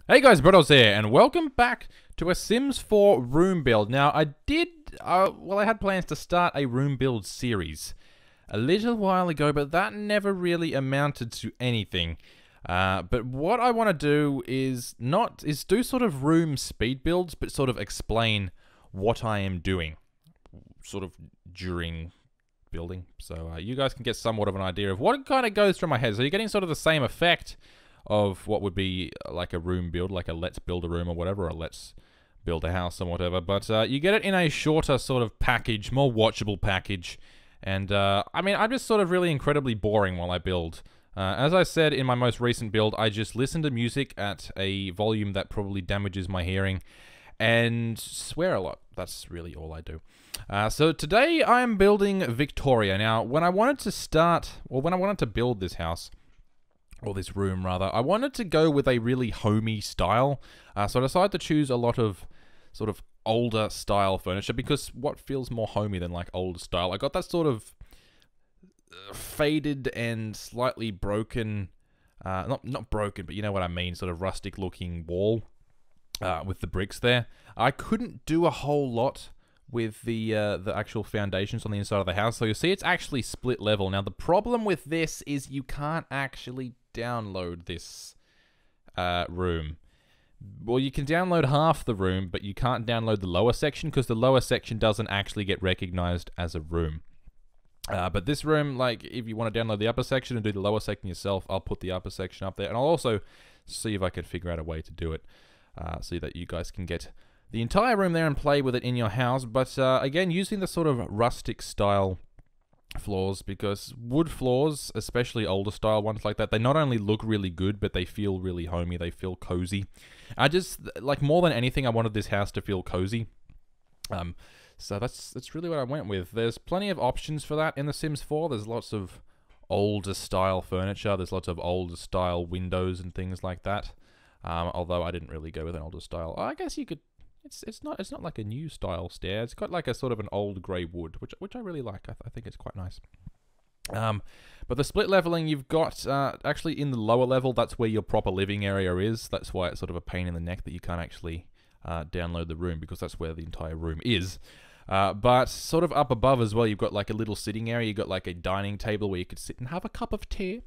Hey guys, Braydoz here, and welcome back to a Sims 4 room build. Now, I had plans to start a room build series a little while ago, but that never really amounted to anything. But what I want to do is do sort of room speed builds, but sort of explain what I am doing, sort of during building. So you guys can get somewhat of an idea of what kind of goes through my head. So you're getting sort of the same effect of what would be like a room build, like a let's build a room or whatever, or let's build a house or whatever, but you get it in a shorter sort of package, more watchable package, and I mean, I'm just sort of really incredibly boring while I build. As I said in my most recent build, I just listen to music at a volume that probably damages my hearing, and swear a lot. That's really all I do. So today I am building Victoria. Now, when I wanted to build this house, or this room rather, I wanted to go with a really homey style, so I decided to choose a lot of sort of older style furniture, because what feels more homey than like older style? I got that sort of faded and slightly broken, not broken, but you know what I mean, sort of rustic looking wall with the bricks there. I couldn't do a whole lot with the actual foundations on the inside of the house, so you'll see it's actually split level. Now the problem with this is you can't actually download this room. Well, you can download half the room, but you can't download the lower section because the lower section doesn't actually get recognized as a room. But this room, like, if you want to download the upper section and do the lower section yourself, I'll put the upper section up there, and I'll also see if I can figure out a way to do it so that you guys can get the entire room there and play with it in your house. But again, using the sort of rustic style floors, because wood floors, especially older style ones like that, they not only look really good, but they feel really homey, they feel cozy. I just, like, more than anything, I wanted this house to feel cozy. So that's really what I went with. There's plenty of options for that in The Sims 4. There's lots of older style furniture, there's lots of older style windows and things like that. Although I didn't really go with an older style. I guess you could. It's not like a new style stair. It's got like a sort of an old grey wood, which I really like. I think it's quite nice. But the split leveling you've got actually in the lower level, that's where your proper living area is. That's why it's sort of a pain in the neck that you can't actually download the room, because that's where the entire room is. But sort of up above as well, you've got like a little sitting area. You've got like a dining table where you could sit and have a cup of tea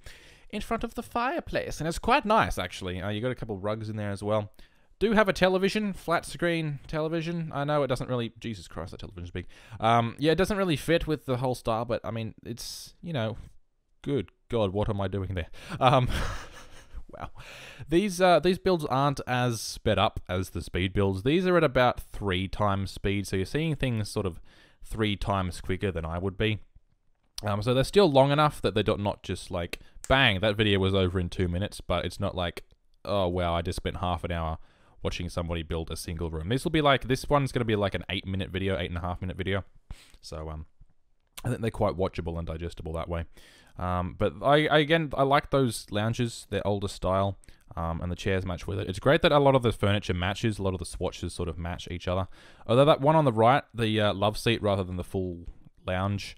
in front of the fireplace, and it's quite nice actually. You got a couple of rugs in there as well. Do have a television, flat screen television. I know it doesn't really, Jesus Christ, that television's big. Yeah, it doesn't really fit with the whole style, but I mean, it's, you know, good God, what am I doing there? Wow. These builds aren't as sped up as the speed builds. These are at about 3 times speed, so you're seeing things sort of 3 times quicker than I would be. So they're still long enough that they're not just like, bang, that video was over in 2 minutes, but it's not like, oh wow, I just spent half an hour watching somebody build a single room. This one's going to be like an 8-minute video, 8.5-minute video. So I think they're quite watchable and digestible that way. But I like those lounges. They're older style, and the chairs match with it. It's great that a lot of the furniture matches. A lot of the swatches sort of match each other. Although that one on the right, the love seat rather than the full lounge,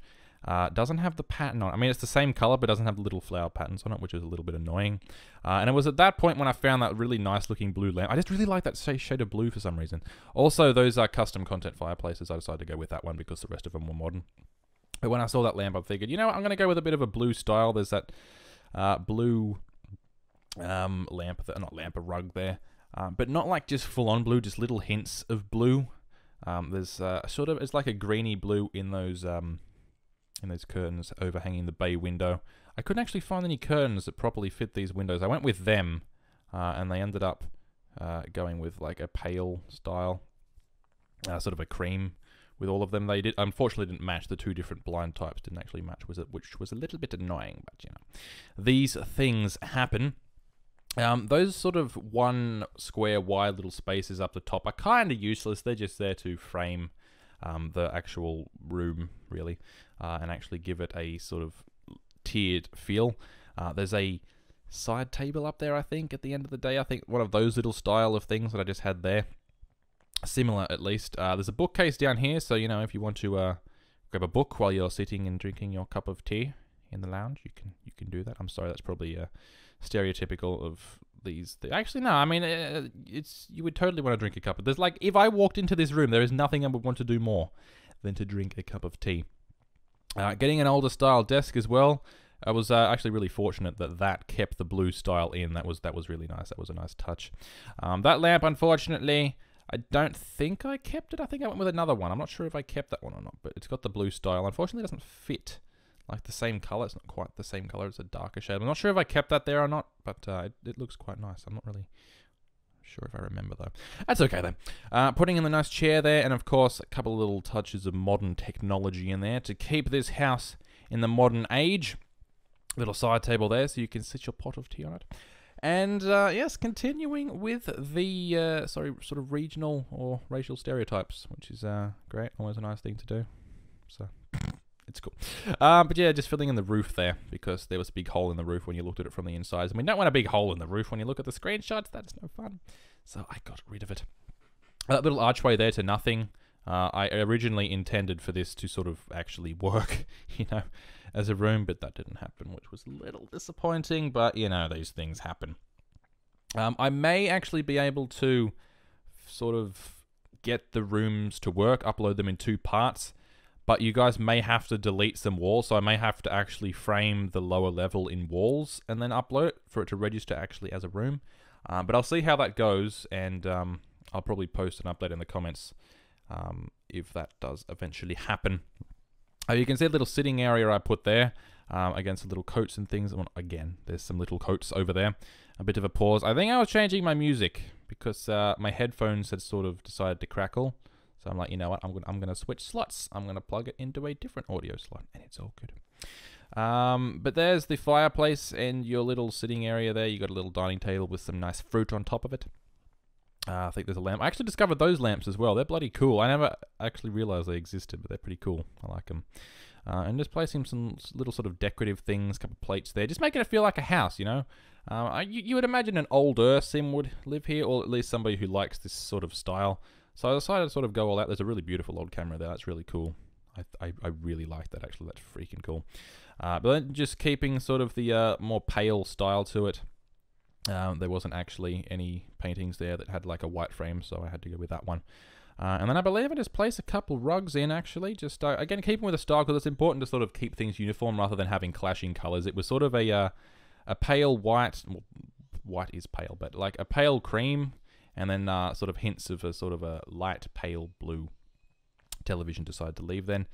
doesn't have the pattern on it. I mean, it's the same color, but doesn't have the little flower patterns on it, which is a little bit annoying. And it was at that point when I found that really nice looking blue lamp. I just really like that shade of blue for some reason. Also, those are custom content fireplaces. I decided to go with that one because the rest of them were modern. But when I saw that lamp, I figured, you know what, I'm going to go with a bit of a blue style. There's that blue a rug there. But not like just full-on blue, just little hints of blue. There's it's like a greeny blue in those curtains overhanging the bay window. I couldn't actually find any curtains that properly fit these windows. I went with them, and they ended up going with like a pale style, sort of a cream with all of them. They unfortunately didn't match. The 2 different blind types didn't actually match, which was a little bit annoying, but you know, these things happen. Those sort of 1 square wide little spaces up the top are kind of useless. They're just there to frame the actual room, really, and actually give it a sort of tiered feel. There's a side table up there, I think, at the end of the day. I think one of those little style of things that I just had there. Similar, at least. There's a bookcase down here, so, you know, if you want to grab a book while you're sitting and drinking your cup of tea in the lounge, you can do that. I'm sorry, that's probably stereotypical of these. Actually, no. I mean, it's you would totally want to drink a cup of. There's like if I walked into this room, there is nothing I would want to do more than to drink a cup of tea. Getting an older style desk as well. I was actually really fortunate that kept the blue style in. That was really nice. That was a nice touch. That lamp, unfortunately, I don't think I kept it. I think I went with another one. I'm not sure if I kept that one or not, but it's got the blue style. Unfortunately, it doesn't fit like the same color. It's not quite the same color. It's a darker shade. I'm not sure if I kept that there or not, but it looks quite nice. I'm not really sure if I remember though. That's okay then. Putting in the nice chair there, and of course a couple of little touches of modern technology in there to keep this house in the modern age. Little side table there so you can sit your pot of tea on it. And yes, continuing with the sort of regional or racial stereotypes, which is great. Always a nice thing to do. So it's cool. But yeah, just filling in the roof there because there was a big hole in the roof when you looked at it from the inside. I mean, you don't want a big hole in the roof when you look at the screenshots. That's no fun. So I got rid of it. That little archway there to nothing. I originally intended for this to sort of actually work, you know, as a room, but that didn't happen, which was a little disappointing, but, you know, these things happen. I may actually be able to sort of get the rooms to work, upload them in 2 parts, but you guys may have to delete some walls, so I may have to actually frame the lower level in walls and then upload it for it to register actually as a room. But I'll see how that goes, and I'll probably post an update in the comments if that does eventually happen. You can see a little sitting area I put there against the little coats and things. Well, again, there's some little coats over there. A bit of a pause. I think I was changing my music because my headphones had sort of decided to crackle. So I'm like, you know what? I'm gonna switch slots. I'm gonna plug it into a different audio slot, and it's all good. But there's the fireplace and your little sitting area there. You got a little dining table with some nice fruit on top of it. I think there's a lamp. I actually discovered those lamps as well. They're bloody cool. I never actually realized they existed, but they're pretty cool. I like them. And just placing some little sort of decorative things, a couple of plates there, just making it feel like a house, you know. You would imagine an older sim would live here, or at least somebody who likes this sort of style. So I decided to sort of go all out. There's a really beautiful old camera there. That's really cool. I really like that, actually. That's freaking cool. But then just keeping sort of the more pale style to it. There wasn't actually any paintings there that had like a white frame, so I had to go with that one. And then I believe I just placed a couple rugs in, actually. Just, again, keeping with the style, because it's important to sort of keep things uniform rather than having clashing colors. It was sort of a pale white, well, white is pale, but like a pale cream, and then sort of hints of a sort of a light pale blue. Television decided to leave then.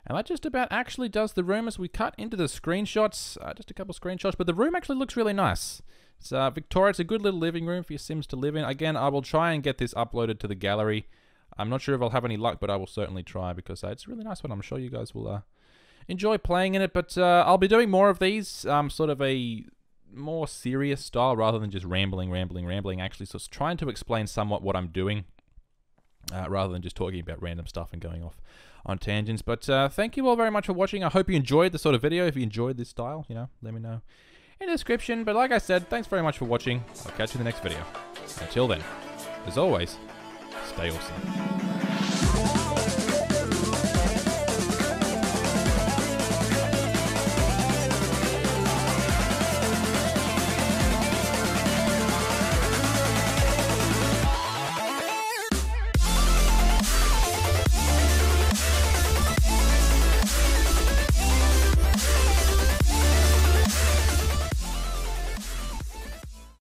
And that just about actually does the room as we cut into the screenshots. Just a couple screenshots, but the room actually looks really nice. It's Victoria. It's a good little living room for your Sims to live in. Again, I will try and get this uploaded to the gallery. I'm not sure if I'll have any luck, but I will certainly try because it's a really nice one. I'm sure you guys will enjoy playing in it. But I'll be doing more of these, sort of a more serious style rather than just rambling. Actually, so it's trying to explain somewhat what I'm doing rather than just talking about random stuff and going off on tangents. But thank you all very much for watching. I hope you enjoyed the sort of video. If you enjoyed this style, you know, let me know in the description. But like I said, thanks very much for watching. I'll catch you in the next video. Until then, as always, stay awesome.